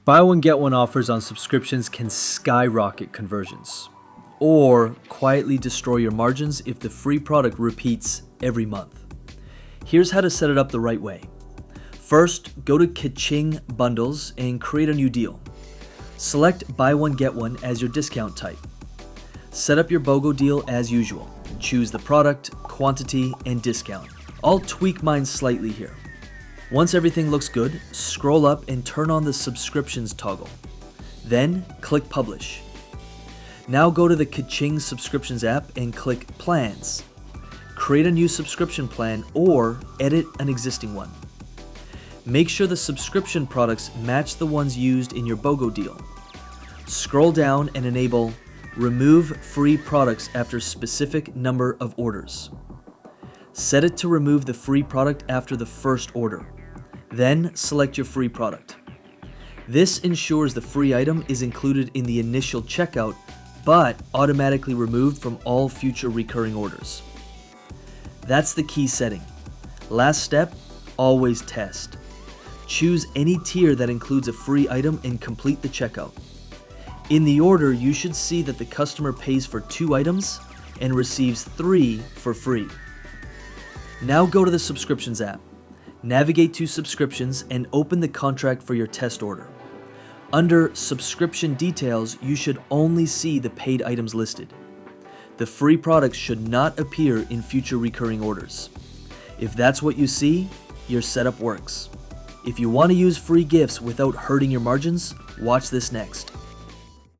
Buy one get one offers on subscriptions can skyrocket conversions or quietly destroy your margins if the free product repeats every month. Here's how to set it up the right way. First, go to Kaching Bundles and create a new deal. Select buy one get one as your discount type. Set up your BOGO deal as usual. Choose the product, quantity, and discount. I'll tweak mine slightly here. Once everything looks good, scroll up and turn on the subscriptions toggle. Then click Publish. Now go to the Kaching Subscriptions app and click Plans. Create a new subscription plan or edit an existing one. Make sure the subscription products match the ones used in your BOGO deal. Scroll down and enable Remove Free Products after specific number of orders. Set it to remove the free product after the first order. Then select your free product. This ensures the free item is included in the initial checkout, but automatically removed from all future recurring orders. That's the key setting. Last step, always test. Choose any tier that includes a free item and complete the checkout. In the order, you should see that the customer pays for 2 items and receives 3 for free. Now go to the Subscriptions app. Navigate to Subscriptions and open the contract for your test order. Under Subscription Details, you should only see the paid items listed. The free products should not appear in future recurring orders. If that's what you see, your setup works. If you want to use free gifts without hurting your margins, watch this next.